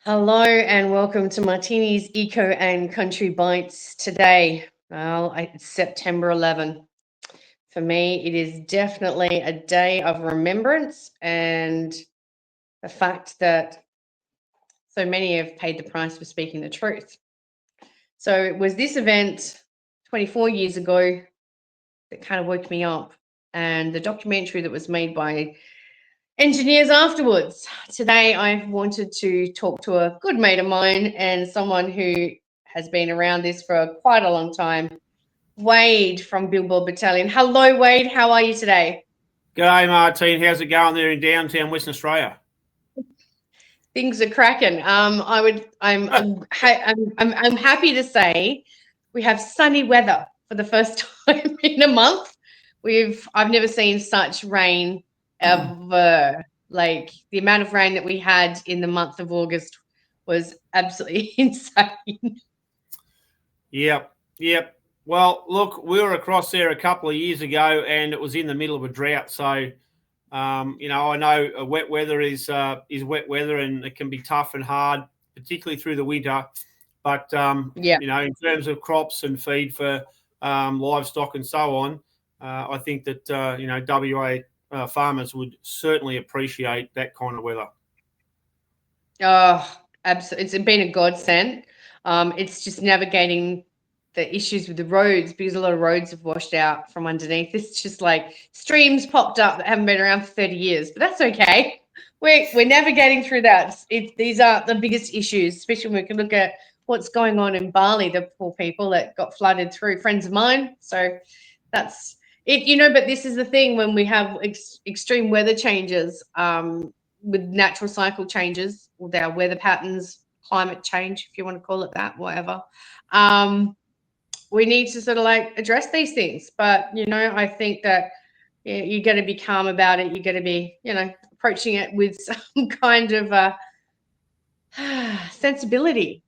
Hello and welcome to Martini's Eco and Country Bites today. Well, it's September 11. For me, it is definitely a day of remembrance and the fact that so many have paid the price for speaking the truth. So it was this event 24 years ago that kind of woke me up, and the documentary that was made by engineers afterwards. Today, I wanted to talk to a good mate of mine and someone who has been around this for quite a long time, Wade from Billboard Battalion. Hello, Wade. How are you today? G'day, Martine. How's it going there in downtown Western Australia? Things are cracking. I'm happy to say we have sunny weather for the first time in a month. I've never seen such rain ever. Like the amount of rain that we had in the month of August was absolutely insane. Yep. Well, look, we were across there a couple of years ago, and it was in the middle of a drought. So, I know wet weather is wet weather, and it can be tough and hard, particularly through the winter. But in terms of crops and feed for livestock and so on, I think that WA farmers would certainly appreciate that kind of weather. Oh, absolutely. It's been a godsend. It's just navigating the issues with the roads because a lot of roads have washed out from underneath. It's just like streams popped up that haven't been around for 30 years, but that's okay. We're navigating through that. These are the biggest issues, especially when we can look at what's going on in Bali, the poor people that got flooded through, friends of mine. So that's it, but this is the thing when we have extreme weather changes, with natural cycle changes, with our weather patterns, climate change, if you want to call it that, whatever. We need to sort of like address these things. But, I think that you got to be calm about it. You got to be, approaching it with some kind of sensibility,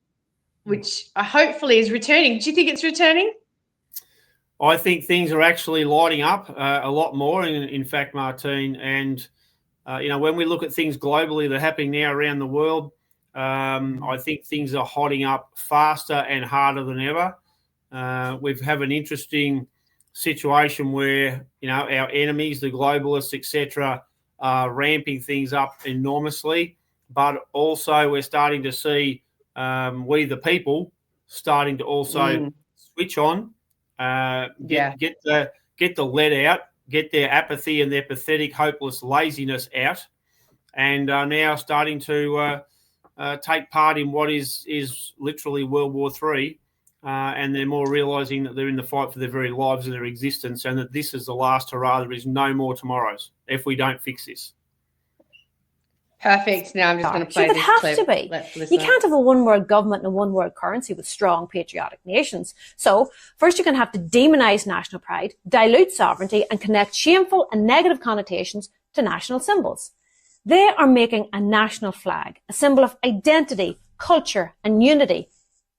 which hopefully is returning. Do you think it's returning? I think things are actually lighting up a lot more, in fact, Martine. And, when we look at things globally that are happening now around the world, I think things are hotting up faster and harder than ever. We have an interesting situation where, our enemies, the globalists, etc., are ramping things up enormously. But also we're starting to see we, the people, starting to also switch on, get the lead out, get their apathy and their pathetic, hopeless laziness out, and are now starting to take part in what is literally World War III. And they're more realising that they're in the fight for their very lives and their existence, and that this is the last hurrah. There is no more tomorrows if we don't fix this. Perfect. Now I'm just going to play this clip. To be. You can't have a one world government and a one world currency with strong patriotic nations. So first you're going to have to demonize national pride, dilute sovereignty, and connect shameful and negative connotations to national symbols. They are making a national flag, a symbol of identity, culture, and unity,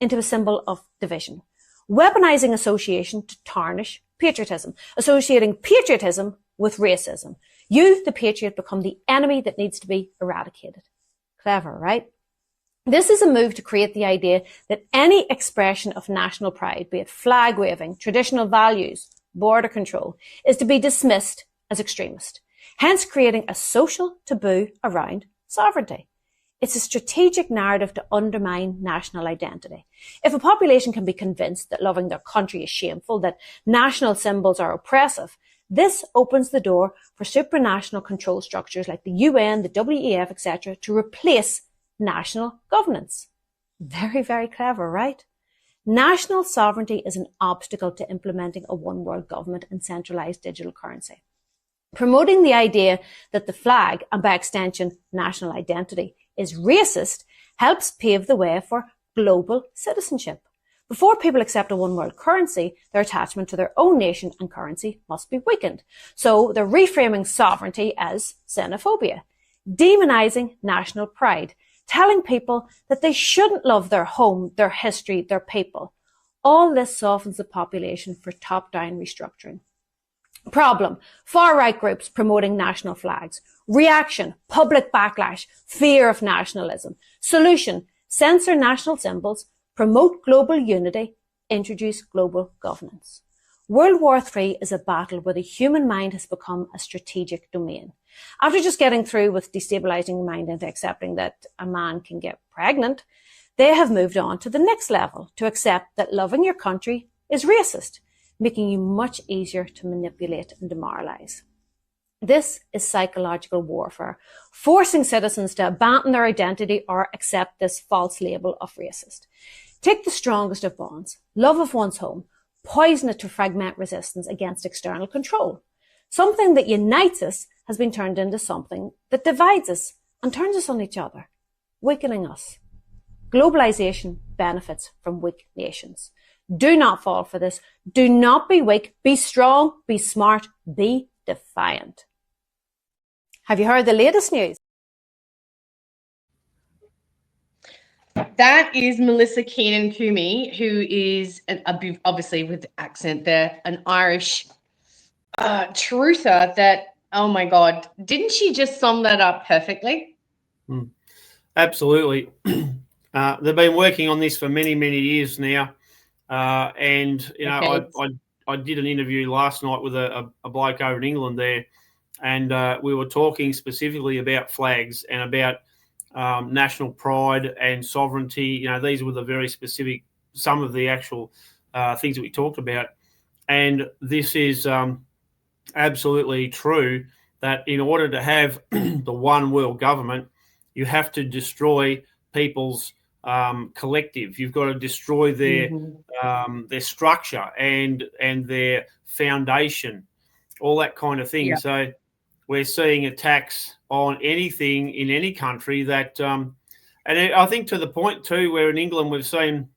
into a symbol of division. Weaponizing association to tarnish patriotism, associating patriotism with racism. You, the patriot, become the enemy that needs to be eradicated. Clever, right? This is a move to create the idea that any expression of national pride, be it flag waving, traditional values, border control, is to be dismissed as extremist, hence creating a social taboo around sovereignty. It's a strategic narrative to undermine national identity. If a population can be convinced that loving their country is shameful, that national symbols are oppressive, this opens the door for supranational control structures like the UN, the WEF, etc., to replace national governance. Very, very clever, right? National sovereignty is an obstacle to implementing a one world government and centralized digital currency. Promoting the idea that the flag, and by extension, national identity, is racist helps pave the way for global citizenship. Before people accept a one world currency, their attachment to their own nation and currency must be weakened. So they're reframing sovereignty as xenophobia, demonizing national pride, telling people that they shouldn't love their home, their history, their people. All this softens the population for top-down restructuring. Problem, far-right groups promoting national flags. Reaction, public backlash, fear of nationalism. Solution, censor national symbols, promote global unity, introduce global governance. World War III is a battle where the human mind has become a strategic domain. After just getting through with destabilizing your mind into accepting that a man can get pregnant, they have moved on to the next level, to accept that loving your country is racist, making you much easier to manipulate and demoralize. This is psychological warfare, forcing citizens to abandon their identity or accept this false label of racist. Take the strongest of bonds, love of one's home, poison it to fragment resistance against external control. Something that unites us has been turned into something that divides us and turns us on each other, weakening us. Globalization benefits from weak nations. Do not fall for this. Do not be weak. Be strong, be smart, be defiant. Have you heard the latest news? That is Melissa Keenan-Coomey, who is, obviously with the accent there, an Irish truther that, oh my God, didn't she just sum that up perfectly? Absolutely. They've been working on this for many, many years now. And, you know, I did an interview last night with a bloke over in England there, and we were talking specifically about flags and about national pride and sovereignty. You know, these were the very specific, some of the actual things that we talked about. And this is absolutely true, that in order to have the one world government, you have to destroy people's collective. You've got to destroy their structure and their foundation, all that kind of thing. Yeah. So we're seeing attacks on anything in any country that, and I think to the point too, where in England we've seen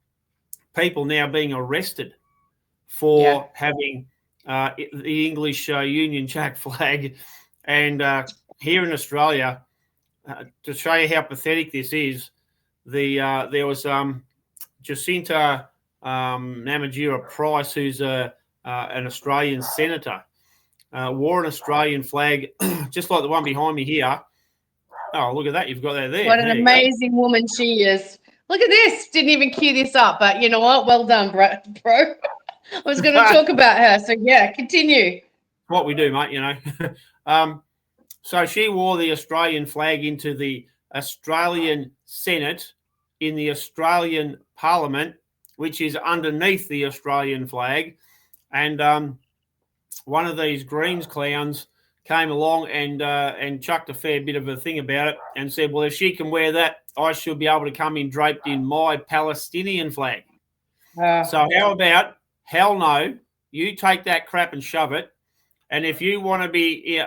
people now being arrested for having the English Union Jack flag, and here in Australia, to show you how pathetic this is, there was Jacinta Namatjira Price, who's an Australian senator, wore an Australian flag, just like the one behind me here. Oh, look at that. You've got that there. What an amazing woman she is. Look at this. Didn't even cue this up, but you know what? Well done, bro. I was going to talk about her. So, yeah, continue. What we do, mate, you know. So she wore the Australian flag into the Australian Senate in the Australian Parliament, which is underneath the Australian flag. And one of these Greens clowns came along and chucked a fair bit of a thing about it and said, well, if she can wear that, I should be able to come in draped in my Palestinian flag. So how about, hell no, you take that crap and shove it. And if you want to be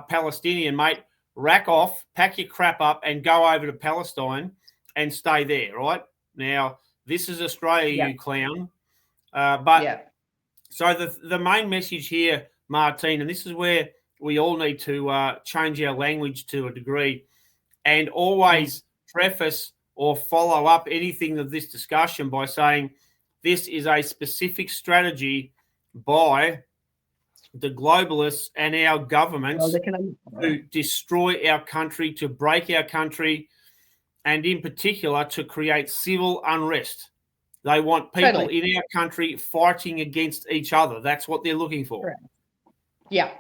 Palestinian, mate, rack off, pack your crap up and go over to Palestine and stay there, right? Now, this is Australia, you clown. So the main message here, Martine, and this is where we all need to change our language to a degree, and always preface or follow up anything of this discussion by saying this is a specific strategy by the globalists and our governments to destroy our country, to break our country, and in particular to create civil unrest. They want people in our country fighting against each other. That's what they're looking for. Correct. Yeah.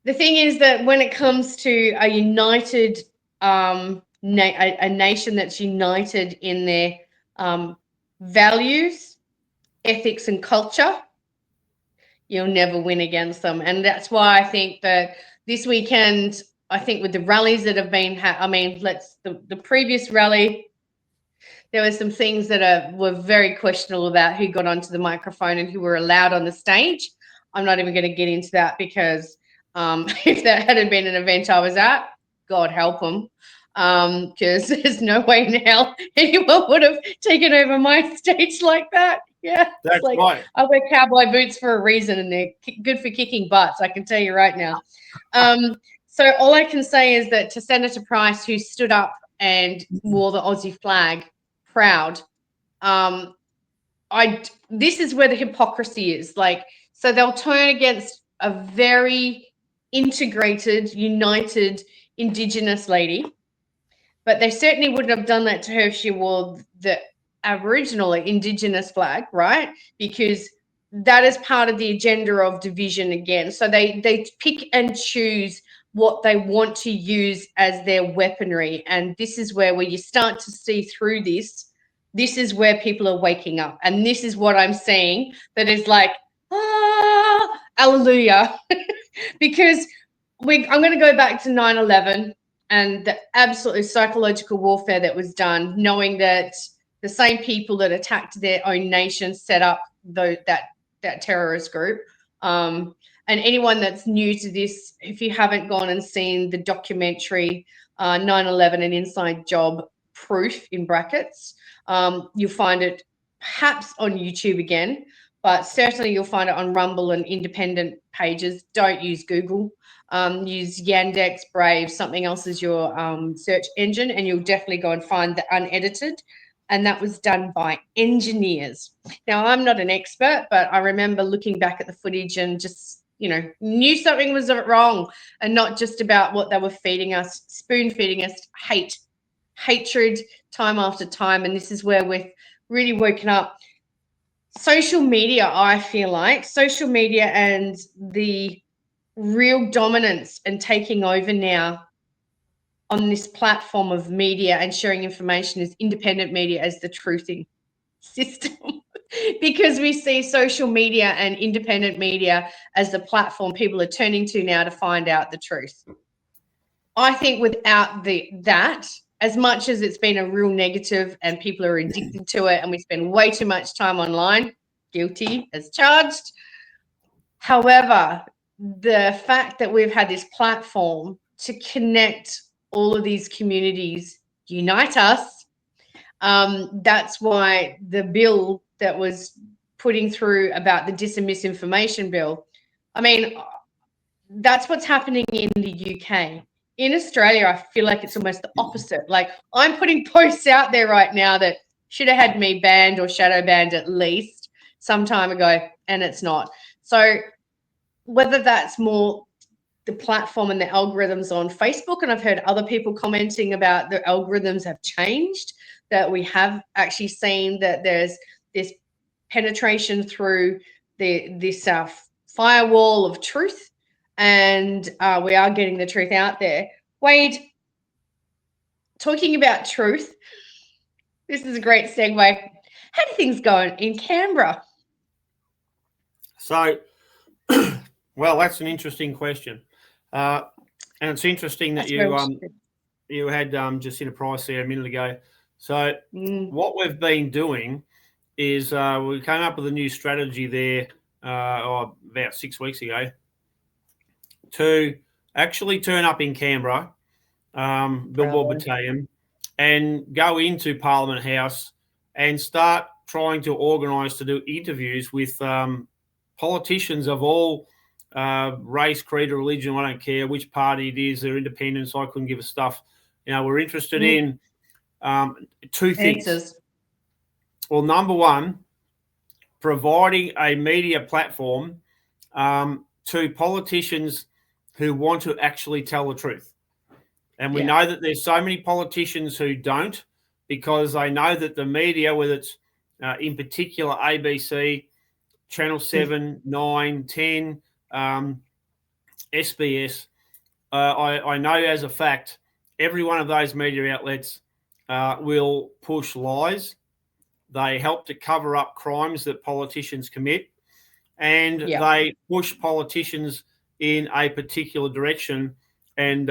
The thing is that when it comes to a united, a nation that's united in their values, ethics, and culture, you'll never win against them. And that's why I think that this weekend, I think with the rallies that have been, the previous rally, there were some things that were very questionable about who got onto the microphone and who were allowed on the stage. I'm not even going to get into that because if that hadn't been an event I was at, God help them, because there's no way in hell anyone would have taken over my stage like that. Yeah, that's right. I wear cowboy boots for a reason, and they're good for kicking butts. I can tell you right now. So all I can say is that to Senator Price, who stood up and wore the Aussie flag proud, this is where the hypocrisy is. Like, so they'll turn against a very integrated, united Indigenous lady, but they certainly wouldn't have done that to her if she wore the Aboriginal or Indigenous flag, right? Because that is part of the agenda of division again. So they pick and choose what they want to use as their weaponry. And this is where you start to see through this. This is where people are waking up. And this is what I'm seeing that is like, hallelujah. Because I'm going to go back to 9/11 and the absolute psychological warfare that was done, knowing that the same people that attacked their own nation set up that terrorist group. And anyone that's new to this, if you haven't gone and seen the documentary 9/11 An Inside Job Proof in brackets, you'll find it perhaps on YouTube again, but certainly you'll find it on Rumble and independent pages. Don't use Google. Use Yandex, Brave, something else as your search engine, and you'll definitely go and find the unedited. And that was done by engineers. Now, I'm not an expert, but I remember looking back at the footage and just, knew something was wrong, and not just about what they were feeding us, spoon feeding us hatred time after time. And this is where we've really woken up. Social media, I feel like social media and the real dominance and taking over now on this platform of media and sharing information is independent media as the truthing system. Because we see social media and independent media as the platform people are turning to now to find out the truth. I think without that, as much as it's been a real negative and people are addicted to it and we spend way too much time online, guilty as charged. However, the fact that we've had this platform to connect all of these communities, unite us, that's why the bill that was putting through about the dis and misinformation bill, I mean, that's what's happening in the UK. In Australia, I feel like it's almost the opposite. Like, I'm putting posts out there right now that should have had me banned or shadow banned at least some time ago, and it's not. So whether that's more the platform and the algorithms on Facebook, and I've heard other people commenting about the algorithms have changed, that we have actually seen that there's this penetration through this firewall of truth, and we are getting the truth out there. Wade, talking about truth, this is a great segue. How do things go in Canberra? So, well, that's an interesting question. And it's interesting that you had Jacinta Price there a minute ago. So what we've been doing is we came up with a new strategy there about 6 weeks ago to actually turn up in Canberra, Billboard Battalion, and go into Parliament House and start trying to organise to do interviews with politicians of all race, creed, or religion. I don't care which party it is. They're independent, so I couldn't give a stuff. We're interested in two things. Answers. Well, number one, providing a media platform to politicians who want to actually tell the truth. And we know that there's so many politicians who don't, because they know that the media, whether it's in particular ABC, Channel 7, 9, 10, SBS, I know as a fact, every one of those media outlets will push lies. They help to cover up crimes that politicians commit, and they push politicians in a particular direction. And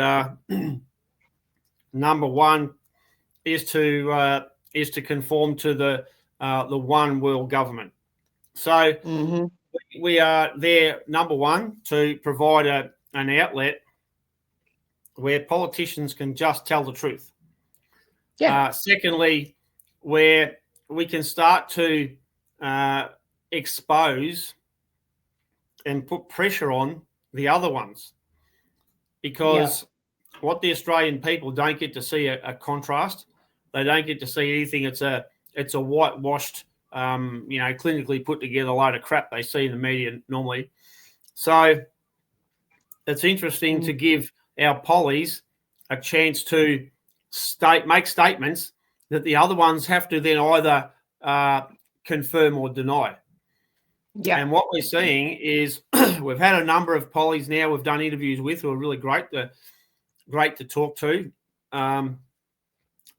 number one is to conform to the one world government. So we are there, number one, to provide an outlet where politicians can just tell the truth. Secondly, where we can start to expose and put pressure on the other ones, because what the Australian people don't get to see a contrast. They don't get to see anything. It's a whitewashed, clinically put together load of crap they see in the media normally. So it's interesting to give our pollies a chance to make statements that the other ones have to then either confirm or deny. Yeah. And what we're seeing is we've had a number of pollies now we've done interviews with who are really great to talk to,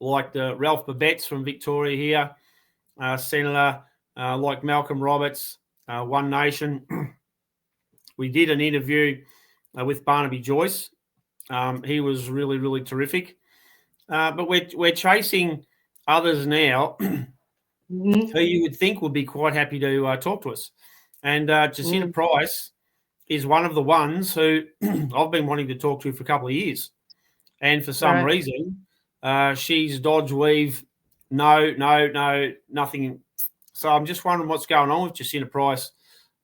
like the Ralph Babette's from Victoria here, Senator, like Malcolm Roberts, One Nation. We did an interview with Barnaby Joyce. He was really, really terrific. But we're chasing others now who you would think would be quite happy to talk to us. And Jacinta Price is one of the ones who I've been wanting to talk to for a couple of years. And for some reason, she's dodge, weave, no, nothing. So I'm just wondering what's going on with Jacinta Price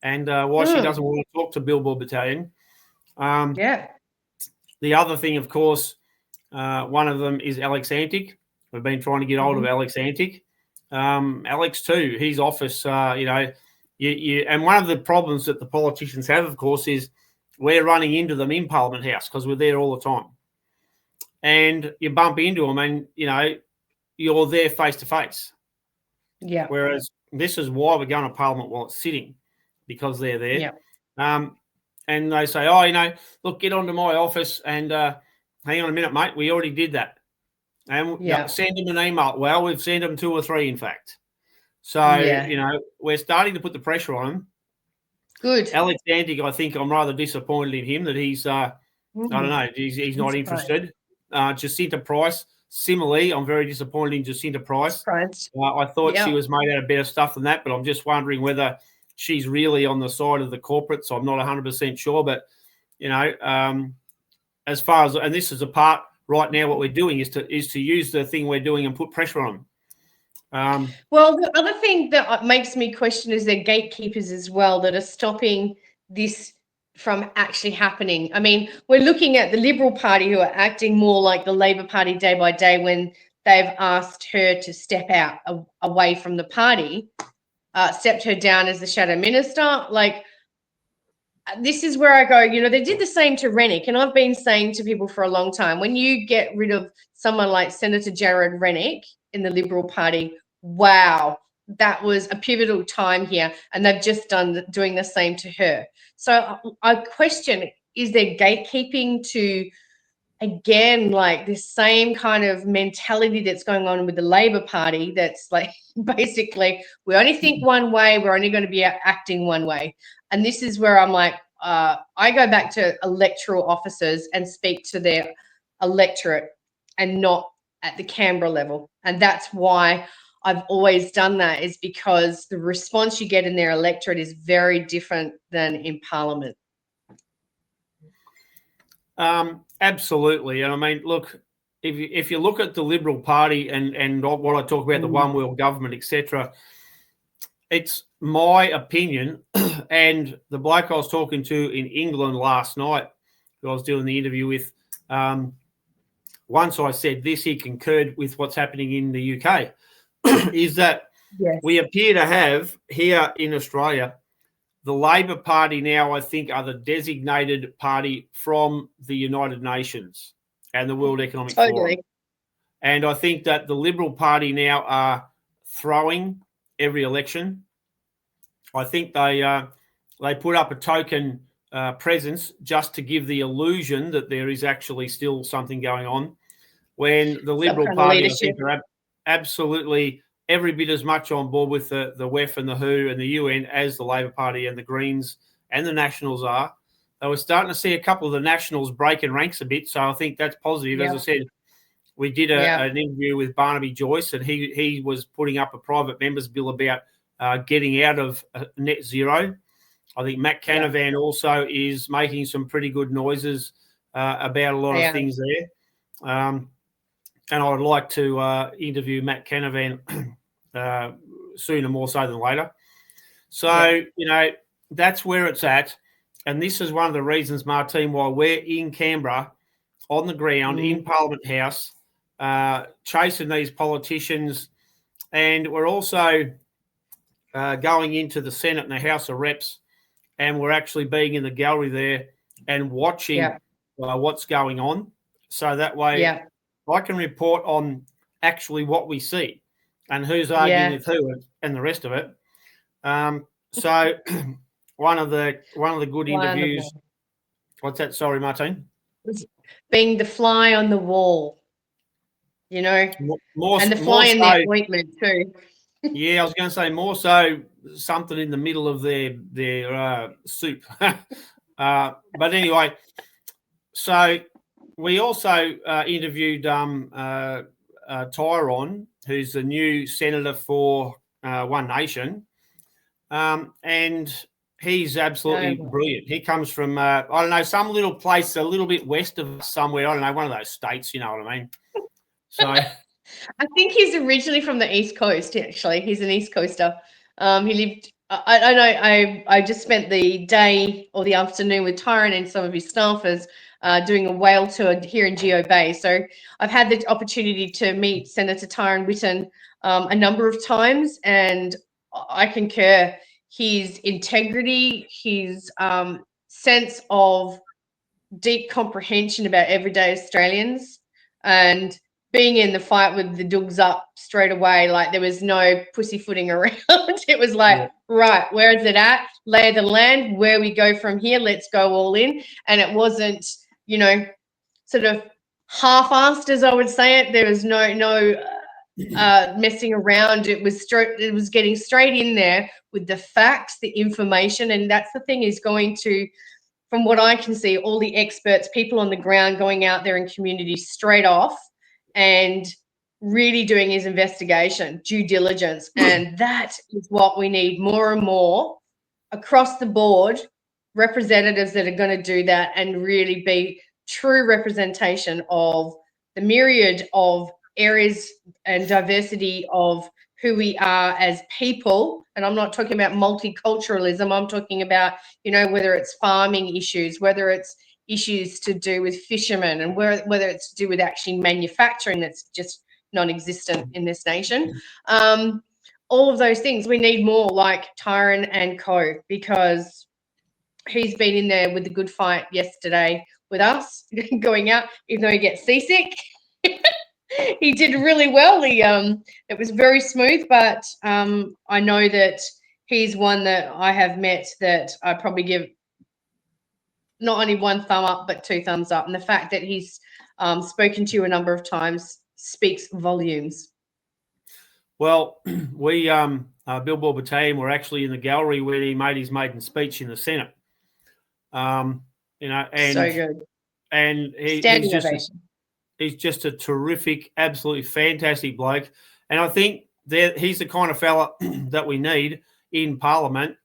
and why she doesn't want to talk to Billboard Battalion. The other thing, of course, one of them is Alex Antic. We've been trying to get hold of Alex Antic. Alex too, his office, and one of the problems that the politicians have, of course, is we're running into them in Parliament House because we're there all the time. And you bump into them and, you're there face to face. Yeah. Whereas this is why we're going to Parliament while it's sitting, because they're there. Yeah. And they say, look, get onto my office and hang on a minute, mate, we already did that. And send them an email. Well, we've sent them 2 or 3, in fact. So, we're starting to put the pressure on them. Good. Alex Antic, I think I'm rather disappointed in him that he's, I don't know, he's not interested. Jacinta Price, similarly, I'm very disappointed in Jacinta Price. I thought she was made out of better stuff than that, but I'm just wondering whether she's really on the side of the corporate, so I'm not 100% sure. But, as far as, and this is a part right now, what we're doing is to use the thing we're doing and put pressure on them. Well, the other thing that makes me question is they're gatekeepers as well that are stopping this from actually happening. I mean, we're looking at the Liberal Party who are acting more like the Labor Party day by day when they've asked her to step out away from the party, stepped her down as the shadow minister. Like, this is where I go, they did the same to Rennick. And I've been saying to people for a long time, when you get rid of someone like Senator Jared Rennick in the Liberal Party, wow, that was a pivotal time here. And they've just doing the same to her. So I question, is there gatekeeping to, again, like this same kind of mentality that's going on with the Labor Party that's like, basically, we only think one way, we're only going to be acting one way. And this is where I'm like, I go back to electoral officers and speak to their electorate and not at the Canberra level. And that's why I've always done that, is because the response you get in their electorate is very different than in Parliament. Absolutely. And I mean, look, if you look at the Liberal Party and what I talk about, the one world government, etc., it's my opinion, and the bloke I was talking to in England last night, who I was doing the interview with, once I said this, he concurred with what's happening in the UK, is that we appear to have here in Australia, the Labor Party now, I think, are the designated party from the United Nations and the World Economic Forum. And I think that the Liberal Party now are throwing every election. I think they put up a token presence just to give the illusion that there is actually still something going on, when the Liberal Party, I think, are absolutely every bit as much on board with the WEF and the WHO and the UN as the Labor Party and the Greens and the Nationals are. They were starting to see a couple of the Nationals breaking ranks a bit, so I think that's positive. As I said, we did an interview with Barnaby Joyce, and he was putting up a private members bill about getting out of net zero. I think Matt Canavan also is making some pretty good noises about a lot of things there. And I would like to interview Matt Canavan sooner more so than later. So, that's where it's at. And this is one of the reasons, Martine, why we're in Canberra on the ground in Parliament House, chasing these politicians. And we're also going into the Senate and the House of Reps, and we're actually being in the gallery there and watching what's going on, so that way I can report on actually what we see and who's arguing with who and the rest of it. So one of the good interviews. What's that? Sorry, Martine. Being the fly on the wall, you know, and the fly in their ointment too. Yeah, I was going to say more so something in the middle of their soup. But anyway, so we also interviewed Tyrone, who's the new senator for One Nation, and he's absolutely brilliant. He comes from, I don't know, some little place a little bit west of somewhere. I don't know, one of those states, you know what I mean? So I think he's originally from the East Coast, actually. He's an East Coaster. He lived, I know, I just spent the day or the afternoon with Tyrone and some of his staffers doing a whale tour here in Geo Bay. So I've had the opportunity to meet Senator Tyrone Whitten a number of times, and I concur. His integrity, his sense of deep comprehension about everyday Australians, and being in the fight with the dogs up straight away, like there was no pussyfooting around. It was like, right, where is it at? Lay of the land, where we go from here, let's go all in. And it wasn't, you know, sort of half-assed, as I would say it. There was no messing around. It was getting straight in there with the facts, the information, and that's the thing, is going to, from what I can see, all the experts, people on the ground going out there in community straight off and really doing his investigation, due diligence. And that is what we need more and more across the board, representatives that are going to do that and really be true representation of the myriad of areas and diversity of who we are as people. And I'm not talking about multiculturalism. I'm talking about, you know, whether it's farming issues, whether it's issues to do with fishermen, and whether it's to do with actually manufacturing that's just non-existent in this nation. All of those things, we need more like Tyrone and co, because he's been in there with the good fight yesterday with us, going out, even though he gets seasick. He did really well. It was very smooth, but I know that he's one that I have met that I probably give not only one thumb up, but two thumbs up. And the fact that he's spoken to you a number of times speaks volumes. Well, we, Billboard Battalion, were actually in the gallery where he made his maiden speech in the Senate. You know, and so good. And he's just a terrific, absolutely fantastic bloke. And I think he's the kind of fella that we need in Parliament.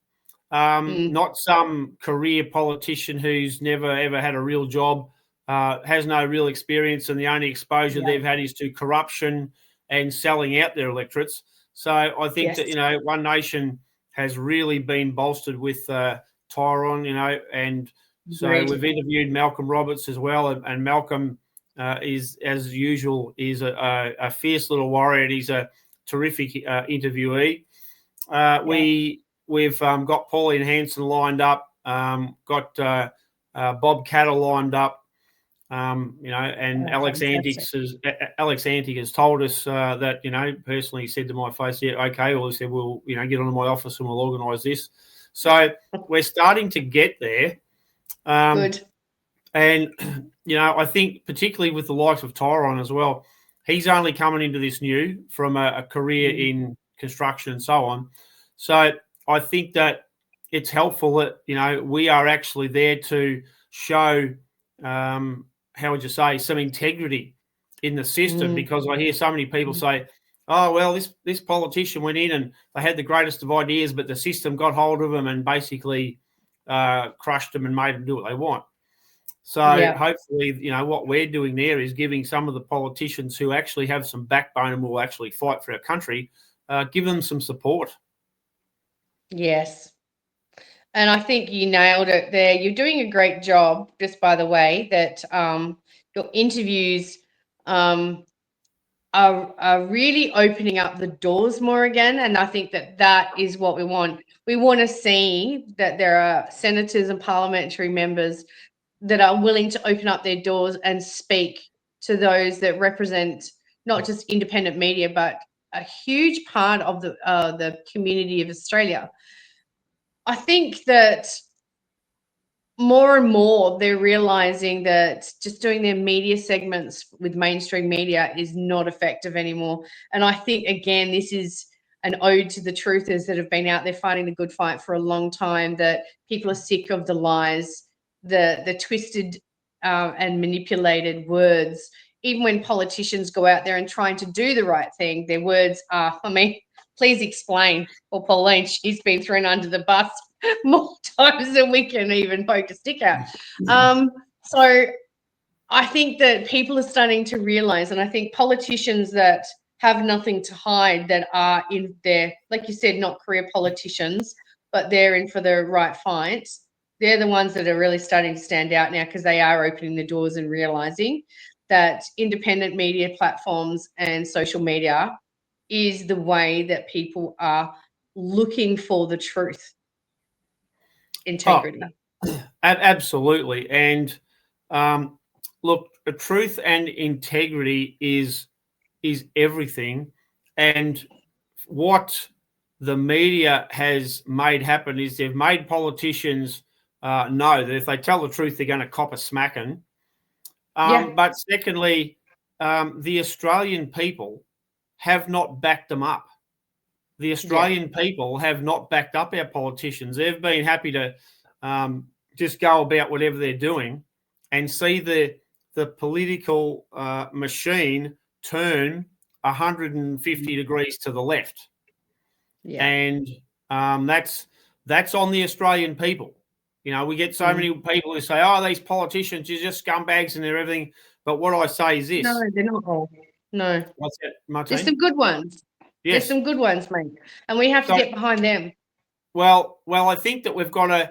Not some career politician who's never, ever had a real job, has no real experience, and the only exposure they've had is to corruption and selling out their electorates. So I think that, you know, One Nation has really been bolstered with Tyrone, you know, and so we've interviewed Malcolm Roberts as well, and Malcolm is, as usual, is a fierce little warrior, and he's a terrific interviewee. We've got Pauline Hanson lined up, got Bob Cattle lined up, you know, and Alex Antic has told us that, you know, personally, he said to my face, yeah, okay, well, he said, we'll, you know, get onto my office and we'll organise this. So we're starting to get there. Good. And, you know, I think particularly with the likes of Tyrone as well, he's only coming into this new from a career in construction and so on. So I think that it's helpful that, you know, we are actually there to show, how would you say, some integrity in the system, because I hear so many people say, oh, well, this politician went in and they had the greatest of ideas, but the system got hold of them and basically crushed them and made them do what they want. So hopefully, you know, what we're doing there is giving some of the politicians who actually have some backbone and will actually fight for our country, give them some support. Yes. And I think you nailed it there. You're doing a great job, just by the way, that your interviews are really opening up the doors more again. And I think that is what we want. We want to see that there are senators and parliamentary members that are willing to open up their doors and speak to those that represent not just independent media, but a huge part of the community of Australia. I think that more and more they're realizing that just doing their media segments with mainstream media is not effective anymore. And I think, again, this is an ode to the truthers that have been out there fighting the good fight for a long time, that people are sick of the lies, the twisted and manipulated words. Even when politicians go out there and trying to do the right thing, their words are, please explain. Or Pauline, she's been thrown under the bus more times than we can even poke a stick out. So I think that people are starting to realize, and I think politicians that have nothing to hide, that are in there, like you said, not career politicians, but they're in for the right fight, they're the ones that are really starting to stand out now, because they are opening the doors and realizing that independent media platforms and social media is the way that people are looking for the truth. Integrity. Absolutely. And look, the truth and integrity is everything. And what the media has made happen is they've made politicians know that if they tell the truth, they're going to cop a smacking. But secondly, the Australian people have not backed them up. The Australian people have not backed up our politicians. They've been happy to just go about whatever they're doing and see the political machine turn 150 degrees to the left. And that's on the Australian people. You know, we get so many people who say, oh, these politicians are just scumbags and they're everything. But what I say is this. No, they're not all. No. What's that, Martini? There's some good ones. Yes. There's some good ones, mate. And we have to get behind them. Well, I think that we've got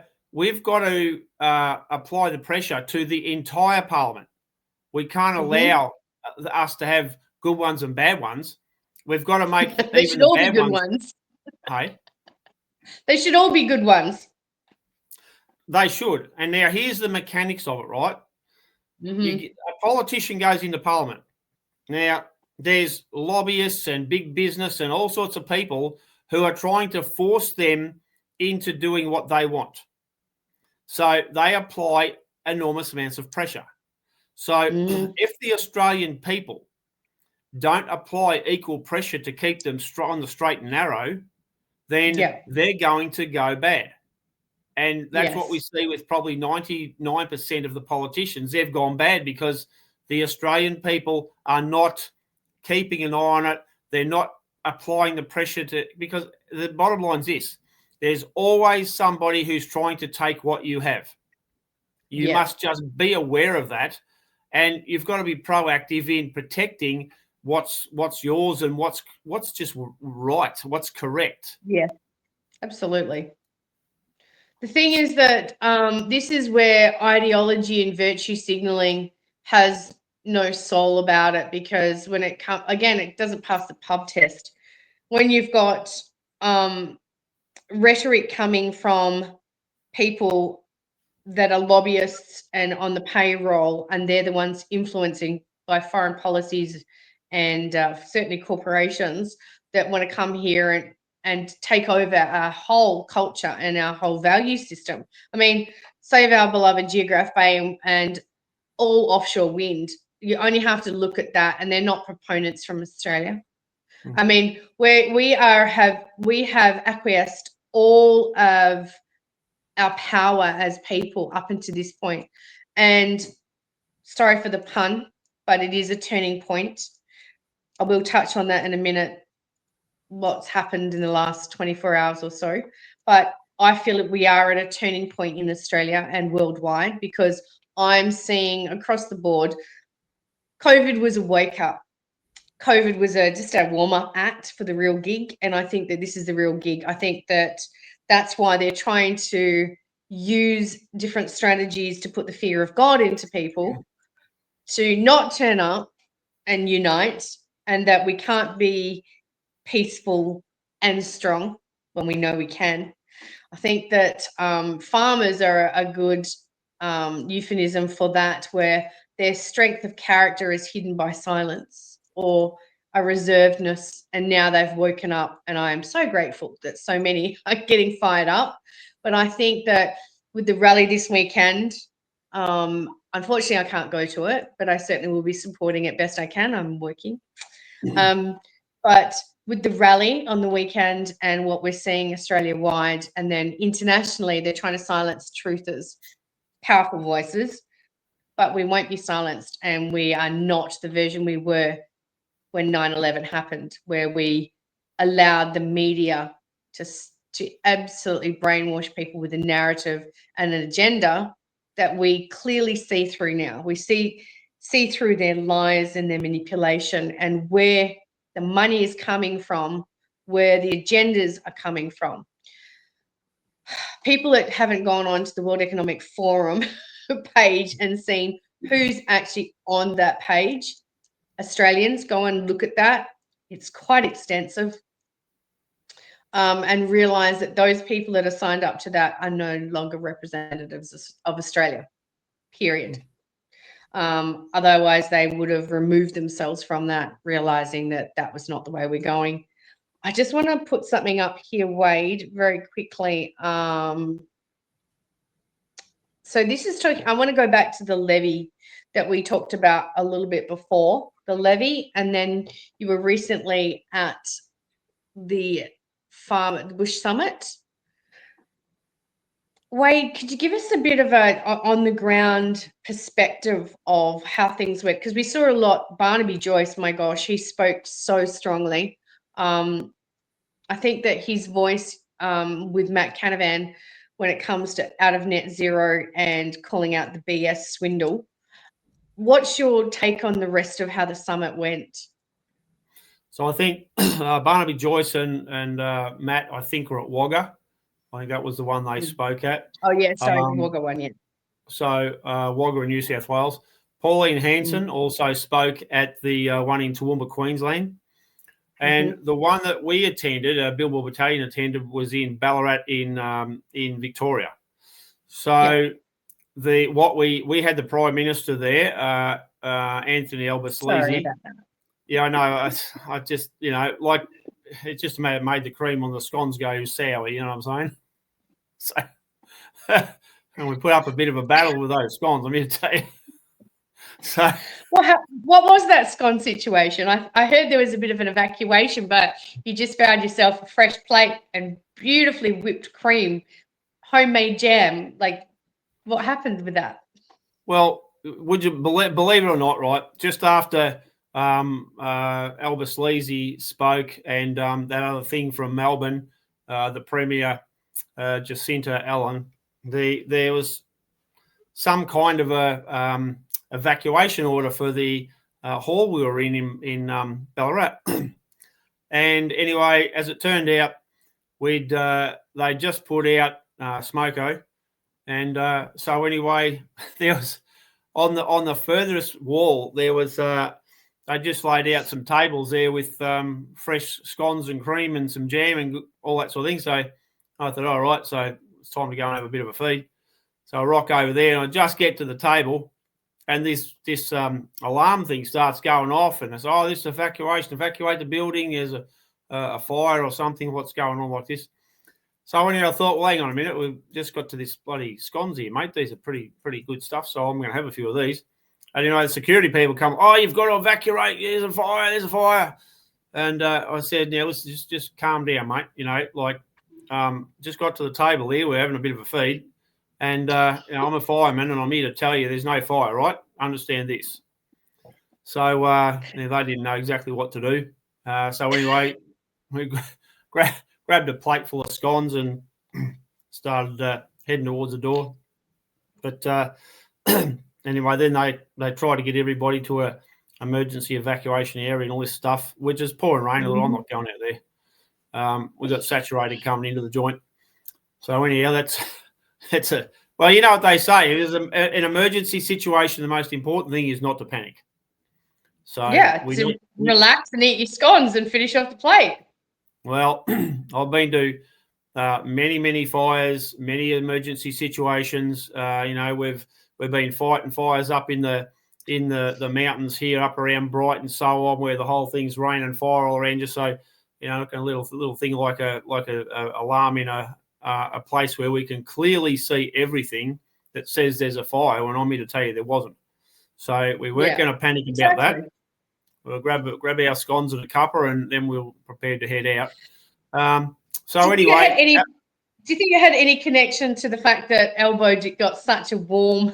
to apply the pressure to the entire parliament. We can't allow us to have good ones and bad ones. We've got to make they even should the all bad be good ones. Hey? They should all be good ones. They should. And now here's the mechanics of it, right? A politician goes into parliament. Now, there's lobbyists and big business and all sorts of people who are trying to force them into doing what they want. So they apply enormous amounts of pressure. So if the Australian people don't apply equal pressure to keep them on the straight and narrow, then they're going to go bad. And that's what we see with probably 99% of the politicians. They've gone bad because the Australian people are not keeping an eye on it. They're not applying the pressure because the bottom line is this: there's always somebody who's trying to take what you have. You must just be aware of that, and you've got to be proactive in protecting what's yours and what's just right, what's correct. Yeah, absolutely. The thing is that this is where ideology and virtue signaling has no soul about it, because when it comes, again, it doesn't pass the pub test. When you've got rhetoric coming from people that are lobbyists and on the payroll, and they're the ones influencing by foreign policies and certainly corporations that want to come here and take over our whole culture and our whole value system. I mean, save our beloved Geograph Bay and all offshore wind. You only have to look at that, and they're not proponents from Australia. I mean, we have acquiesced all of our power as people up until this point. And sorry for the pun, but it is a turning point. I will touch on that in a minute, what's happened in the last 24 hours or so. But I feel that we are at a turning point in Australia and worldwide, because I'm seeing across the board, COVID was a wake up. COVID was just a warm-up act for the real gig. And I think that this is the real gig. I think that that's why they're trying to use different strategies to put the fear of God into people, to not turn up and unite, and that we can't be peaceful and strong when we know we can. I think that farmers are a good euphemism for that, where their strength of character is hidden by silence or a reservedness, and now they've woken up, and I am so grateful that so many are getting fired up. But I think that with the rally this weekend, unfortunately I can't go to it, but I certainly will be supporting it best I can. I'm working. But with the rally on the weekend and what we're seeing Australia-wide, and then internationally, they're trying to silence truthers, powerful voices, but we won't be silenced, and we are not the version we were when 9/11 happened, where we allowed the media to absolutely brainwash people with a narrative and an agenda that we clearly see through now. We see through their lies and their manipulation, and where the money is coming from, where the agendas are coming from. People that haven't gone on to the World Economic Forum page and seen who's actually on that page, Australians, go and look at that. It's quite extensive. And realize that those people that are signed up to that are no longer representatives of Australia, period. Otherwise, they would have removed themselves from that, realizing that that was not the way we're going. I just want to put something up here, Wade, very quickly. So this is talking, I want to go back to the levy that we talked about a little bit before, the levy, and then you were recently at the Bush Summit. Wade, could you give us a bit of a on-the-ground perspective of how things work? Because we saw a lot. Barnaby Joyce, my gosh, he spoke so strongly. I think that his voice with Matt Canavan, when it comes to out of net zero and calling out the BS swindle, what's your take on the rest of how the summit went? So I think Barnaby Joyce and Matt, I think, were at Wagga. I think that was the one they spoke at. Oh, yeah, sorry, Wagga one, yeah. So Wagga in New South Wales. Pauline Hanson also spoke at the one in Toowoomba, Queensland. And the one that we attended, Bilbo Battalion attended, was in Ballarat in Victoria. So we had the Prime Minister there, Anthony Albanese. Sorry about that. Yeah, I know. I just, like, it just made the cream on the scones go sour, you know what I'm saying? So, and we put up a bit of a battle with those scones, I'm here to tell you. So, what was that scone situation? I heard there was a bit of an evacuation, but you just found yourself a fresh plate and beautifully whipped cream, homemade jam. Like, what happened with that? Well, would you believe it or not, right? Just after Albanese spoke and that other thing from Melbourne, the Premier, Jacinta Allen, there was some kind of a evacuation order for the hall we were in Ballarat. And anyway, as it turned out, they just put out smoko, and so anyway, there was on the furthest wall there was they just laid out some tables there with fresh scones and cream and some jam and all that sort of thing. So I thought, all right, so it's time to go and have a bit of a feed. So I rock over there and I just get to the table, and this alarm thing starts going off, and it's, oh, this evacuate the building. There's a fire or something. What's going on like this? So anyway, I thought, well, hang on a minute. We've just got to this bloody scones here, mate. These are pretty good stuff. So I'm going to have a few of these. And, the security people come, oh, you've got to evacuate. There's a fire. And I said, now, listen, just calm down, mate. Just got to the table here. We're having a bit of a feed. And, I'm a fireman, and I'm here to tell you there's no fire, right? Understand this. So they didn't know exactly what to do. So anyway, we grabbed a plate full of scones and started heading towards the door. But anyway, then they tried to get everybody to a emergency evacuation area and all this stuff, which is pouring rain. I'm not going out there. We got saturated coming into the joint. So anyhow, that's a well, you know what they say. It is an emergency situation. The most important thing is not to panic. So yeah, relax and eat your scones and finish off the plate. Well, I've been to many fires, many emergency situations. We've been fighting fires up in the mountains here, up around Brighton and so on, where the whole thing's rain and fire all around you. So, a little thing like a alarm in a place where we can clearly see everything that says there's a fire, when I'm here to tell you there wasn't. So we weren't going to panic about that. We'll grab our scones and a cuppa, and then we'll prepare to head out. Do you think it had any connection to the fact that Elbow got such a warm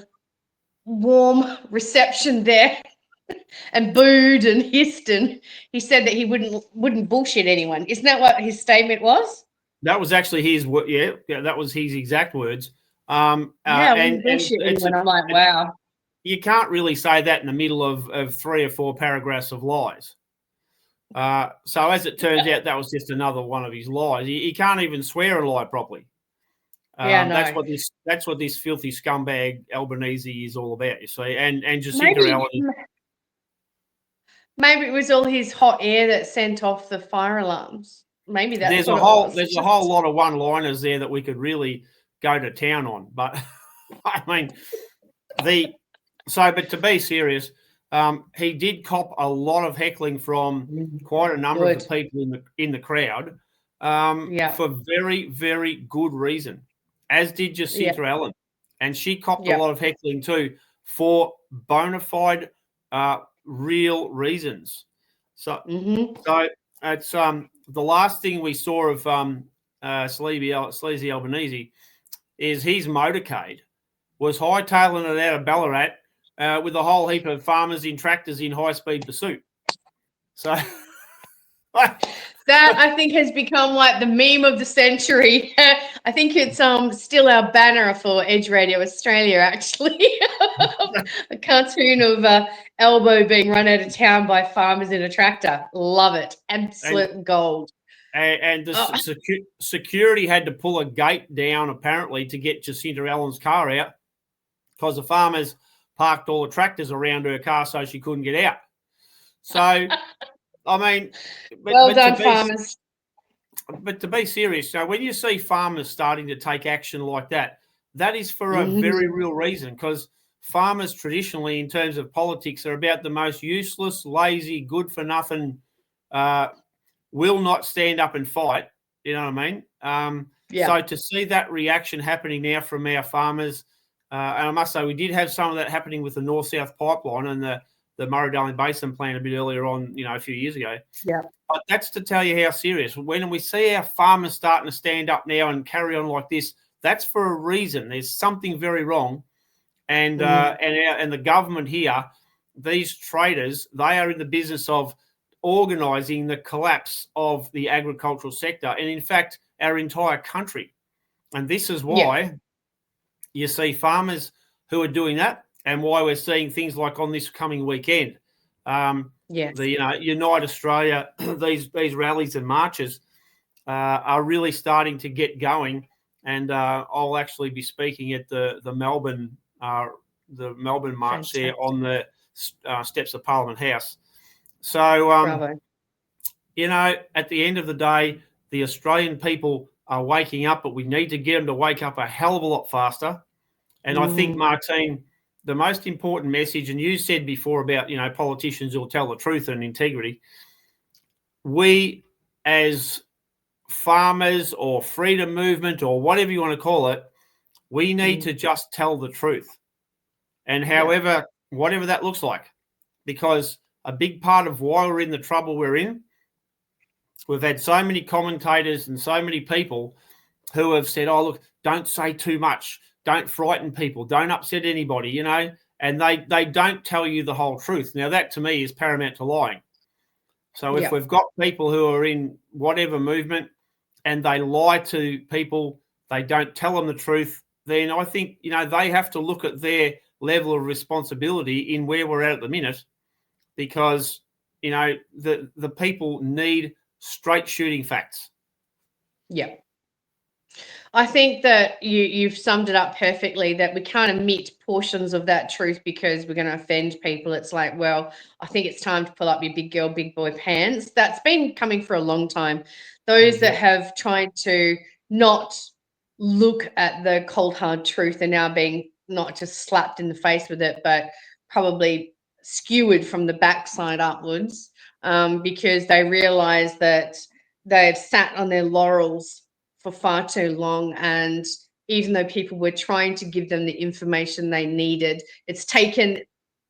reception there and booed and hissed, and he said that he wouldn't bullshit anyone? Isn't that what his statement was? That was actually his word. Yeah, that was his exact words. And bullshit anyone. I'm like, wow. You can't really say that in the middle of 3 or 4 paragraphs of lies. So as it turns out, that was just another one of his lies. He can't even swear and lie properly. That's what this filthy scumbag Albanese is all about, you see. And Jacinta Allen. Maybe it was all his hot air that sent off the fire alarms. Maybe that's there's a whole lot of one-liners there that we could really go to town on. But I mean, but to be serious, he did cop a lot of heckling from quite a number of the people in the crowd for very, very good reason, as did Jacinta Allen. And she copped a lot of heckling too for bona fide, real reasons. So it's the last thing we saw of Sleazy Albanese is his motorcade was hightailing it out of Ballarat with a whole heap of farmers in tractors in high-speed pursuit. So that, I think, has become like the meme of the century. I think it's still our banner for Edge Radio Australia, actually. A cartoon of Elbow being run out of town by farmers in a tractor. Love it. Absolute gold. And the security had to pull a gate down, apparently, to get Jacinta Allen's car out, because the farmers parked all the tractors around her car so she couldn't get out. So, I mean... Well done, farmers. But to be serious, so when you see farmers starting to take action like that, that is for a very real reason, because farmers traditionally, in terms of politics, are about the most useless, lazy, good-for-nothing, will not stand up and fight. You know what I mean? So to see that reaction happening now from our farmers, and I must say we did have some of that happening with the North-South pipeline and the Murray-Darling Basin plan a bit earlier on, a few years ago. Yeah. But that's to tell you how serious. When we see our farmers starting to stand up now and carry on like this, that's for a reason. There's something very wrong. And the government here, these traders, they are in the business of organising the collapse of the agricultural sector and, in fact, our entire country. And this is why you see farmers who are doing that, and why we're seeing things like on this coming weekend, the Unite Australia, these rallies and marches are really starting to get going. And I'll actually be speaking at the Melbourne march there on the steps of Parliament House. So, at the end of the day, the Australian people are waking up, but we need to get them to wake up a hell of a lot faster. And I think, Martine, the most important message, and you said before about, politicians who will tell the truth and integrity, we as farmers or freedom movement or whatever you want to call it, we need to just tell the truth. And whatever that looks like, because a big part of why we're in the trouble we're in, we've had so many commentators and so many people who have said, oh, look, don't say too much. Don't frighten people. Don't upset anybody, and they don't tell you the whole truth. Now, that to me is paramount to lying. So if we've got people who are in whatever movement and they lie to people, they don't tell them the truth, then I think, they have to look at their level of responsibility in where we're at the minute, because, the people need straight shooting facts. Yeah. I think that you've summed it up perfectly, that we can't omit portions of that truth because we're going to offend people. It's like, well, I think it's time to pull up your big girl, big boy pants. That's been coming for a long time. Those that have tried to, not look at the cold hard truth and now being not just slapped in the face with it, but probably skewered from the backside upwards, because they realize that they've sat on their laurels for far too long. And even though people were trying to give them the information they needed, it's taken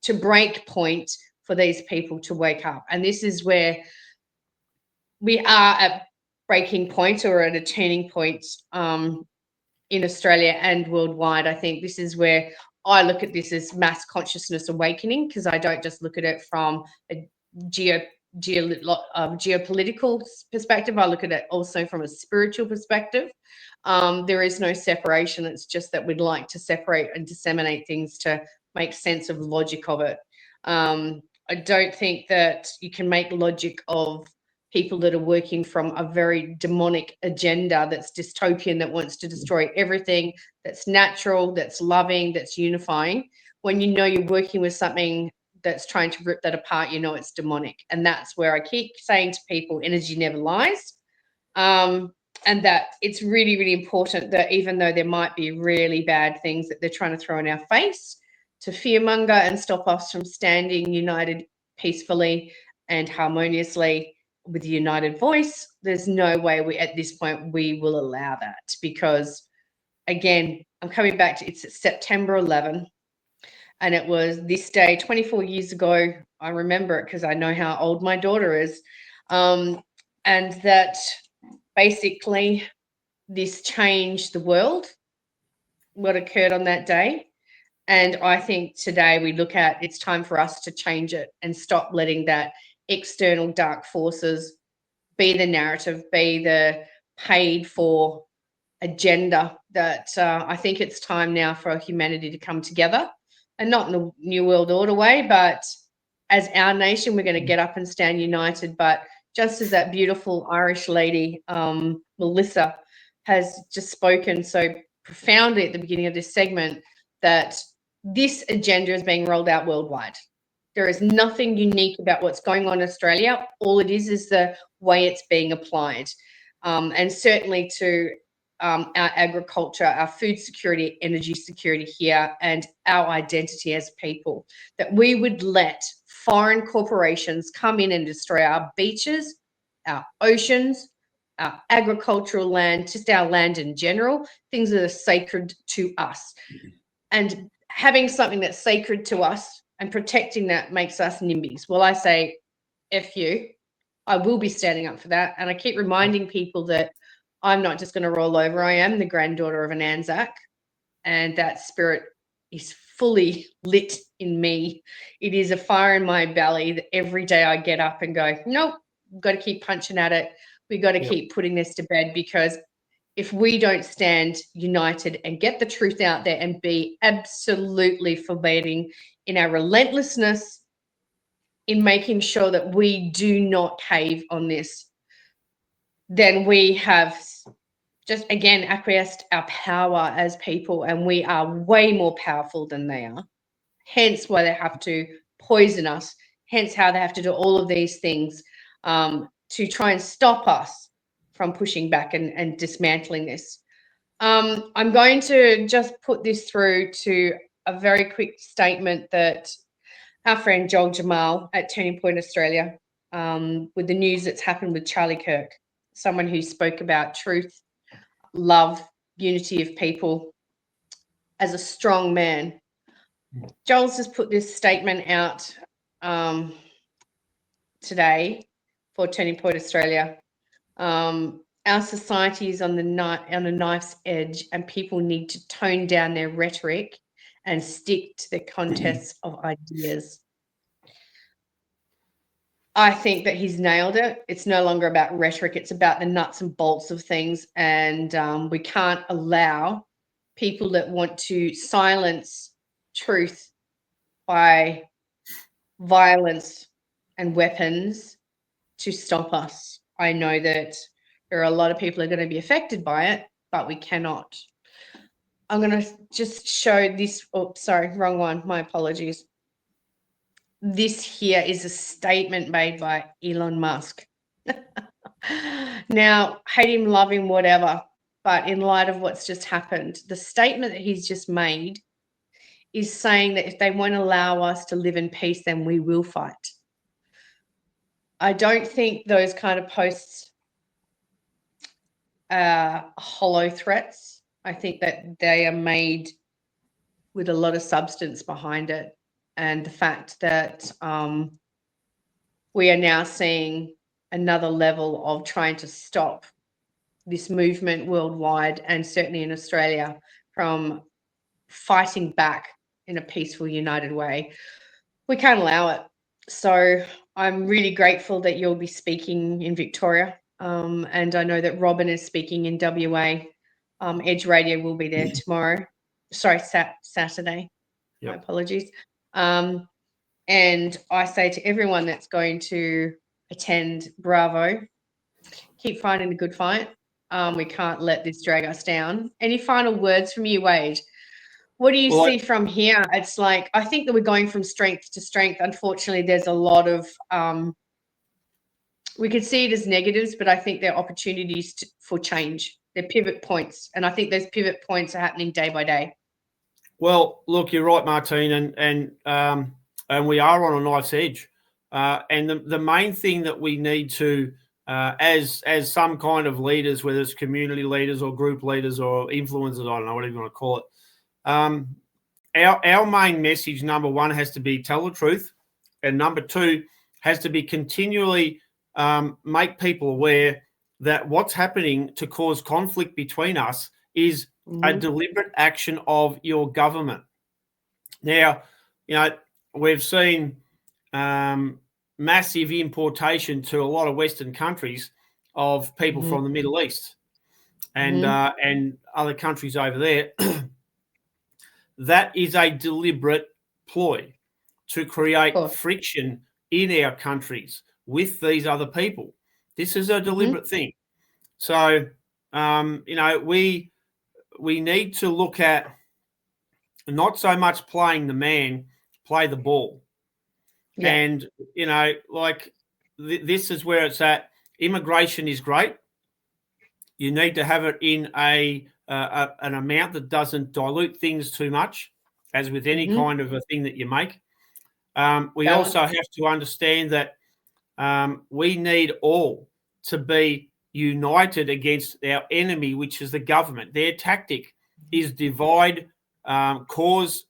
to break point for these people to wake up. And this is where we are at breaking point, or at a turning point, in Australia and worldwide. I think this is where I look at this as mass consciousness awakening, because I don't just look at it from a geopolitical perspective. I look at it also from a spiritual perspective. There is no separation. It's just that we'd like to separate and disseminate things to make sense of logic of it. I don't think that you can make logic of people that are working from a very demonic agenda that's dystopian, that wants to destroy everything that's natural, that's loving, that's unifying. When you know you're working with something that's trying to rip that apart, you know it's demonic. And that's where I keep saying to people, energy never lies. And that it's really, really important that even though there might be really bad things that they're trying to throw in our face to fearmonger and stop us from standing united peacefully and harmoniously with a united voice, there's no way we, at this point, we will allow that. Because again, I'm coming back to, it's September 11, and it was this day 24 years ago. I remember it because I know how old my daughter is. And that basically this changed the world, what occurred on that day. And I think today we look at, it's time for us to change it and stop letting that external dark forces be the narrative, be the paid for agenda. That I think it's time now for humanity to come together, and not in the New World Order way, but as our nation, we're going to get up and stand united. But just as that beautiful Irish lady, Melissa, has just spoken so profoundly at the beginning of this segment, that this agenda is being rolled out worldwide. There is nothing unique about what's going on in Australia. All it is the way it's being applied. And certainly to our agriculture, our food security, energy security here, and our identity as people, that we would let foreign corporations come in and destroy our beaches, our oceans, our agricultural land, just our land in general, things that are sacred to us. And having something that's sacred to us and protecting that makes us NIMBYs. Well, I say, F you. I will be standing up for that. And I keep reminding people that I'm not just going to roll over. I am the granddaughter of an Anzac, and that spirit is fully lit in me. It is a fire in my belly that every day I get up and go, nope, we've got to keep punching at it. We've got to keep putting this to bed, because if we don't stand united and get the truth out there and be absolutely forbidding in our relentlessness in making sure that we do not cave on this, then we have just, again, acquiesced our power as people, and we are way more powerful than they are. Hence why they have to poison us, hence how they have to do all of these things to try and stop us from pushing back and dismantling this. I'm going to just put this through to a very quick statement that our friend Joel Jamal at Turning Point Australia, with the news that's happened with Charlie Kirk, someone who spoke about truth, love, unity of people as a strong man. Joel's just put this statement out today for Turning Point Australia. Our society is on a knife's edge, and people need to tone down their rhetoric and stick to the contests of ideas. I think that he's nailed it. It's no longer about rhetoric. It's about the nuts and bolts of things. And we can't allow people that want to silence truth by violence and weapons to stop us. I know that there are a lot of people who are going to be affected by it, but we cannot. I'm going to just show this. Oh, sorry, wrong one. My apologies. This here is a statement made by Elon Musk. Now, hate him, love him, whatever. But in light of what's just happened, the statement that he's just made is saying that if they won't allow us to live in peace, then we will fight. I don't think those kind of posts are hollow threats. I think that they are made with a lot of substance behind it. And the fact that we are now seeing another level of trying to stop this movement worldwide, and certainly in Australia, from fighting back in a peaceful, united way. We can't allow it. So I'm really grateful that you'll be speaking in Victoria. And I know that Robin is speaking in WA. Edge Radio will be there tomorrow. Sorry, Saturday. Yep. My apologies. And I say to everyone that's going to attend, bravo. Keep fighting the good fight. We can't let this drag us down. Any final words from you, Wade? What do you see from here? It's like, I think that we're going from strength to strength. Unfortunately, there's a lot of, we could see it as negatives, but I think they're opportunities for change. They're pivot points. And I think those pivot points are happening day by day. Well, look, you're right, Martine, and we are on a knife's edge. And the main thing that we need to, as some kind of leaders, whether it's community leaders or group leaders or influencers, I don't know, whatever you want to call it, our main message, number one, has to be tell the truth, and number two has to be continually make people aware that what's happening to cause conflict between us is a deliberate action of your government. Now, we've seen massive importation to a lot of Western countries of people from the Middle East and other countries over there. That is a deliberate ploy to create friction in our countries with these other people. This is a deliberate thing. So, we need to look at not so much playing the man, play the ball. Yeah. And, this is where it's at. Immigration is great. You need to have it in an amount that doesn't dilute things too much, as with any kind of a thing that you make. We also have to understand that we need all to be united against our enemy, which is the government. Their tactic is divide, cause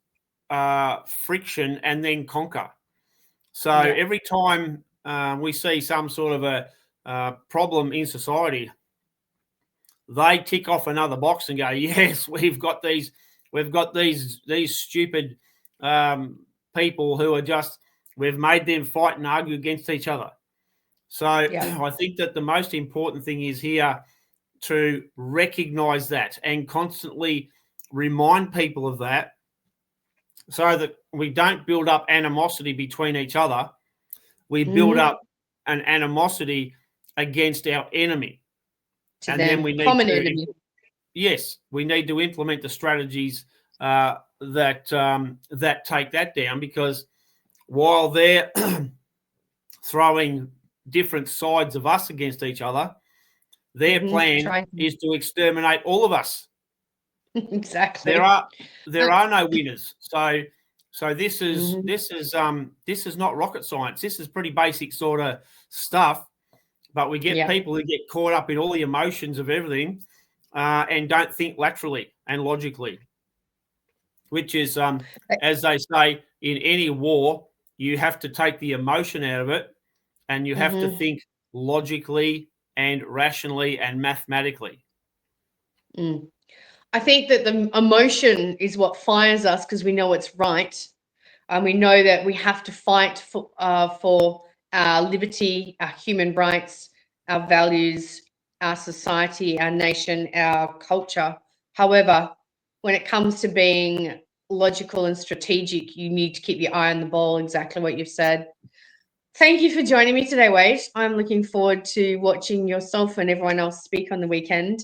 friction, and then conquer. So every time we see some sort of a problem in society, they tick off another box and go, yes, we've got these stupid people who are just, we've made them fight and argue against each other. So I think that the most important thing is here to recognize that and constantly remind people of that, so that we don't build up animosity between each other. We build up an animosity against our enemy. And then we need enemy. Yes, we need to implement the strategies that take that down, because while they're throwing different sides of us against each other, their plan is to exterminate all of us. Exactly. There are no winners. So this is not rocket science. This is pretty basic sort of stuff. But we get people who get caught up in all the emotions of everything and don't think laterally and logically, which is, as they say, in any war, you have to take the emotion out of it and you have to think logically and rationally and mathematically. I think that the emotion is what fires us, because we know it's right. And we know that we have to fight for our liberty, our human rights, our values, our society, our nation, our culture. However, when it comes to being logical and strategic, you need to keep your eye on the ball, exactly what you've said. Thank you for joining me today, Wade. I'm looking forward to watching yourself and everyone else speak on the weekend.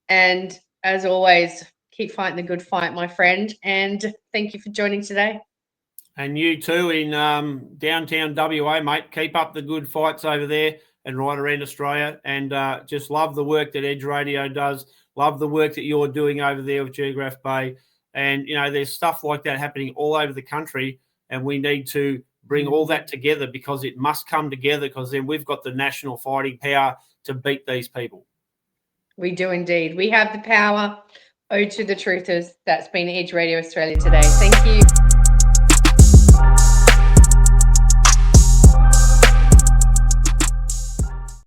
And as always, keep fighting the good fight, my friend. And thank you for joining today. And you too in downtown WA, mate. Keep up the good fights over there. and right around Australia, and just love the work that Edge Radio does. Love the work that you're doing over there with Geograph Bay. And, you know, there's stuff like that happening all over the country, and we need to bring all that together, because it must come together, because then we've got the national fighting power to beat these people. We do indeed. We have the power. Ode to the truthers. That's been Edge Radio Australia today. Thank you.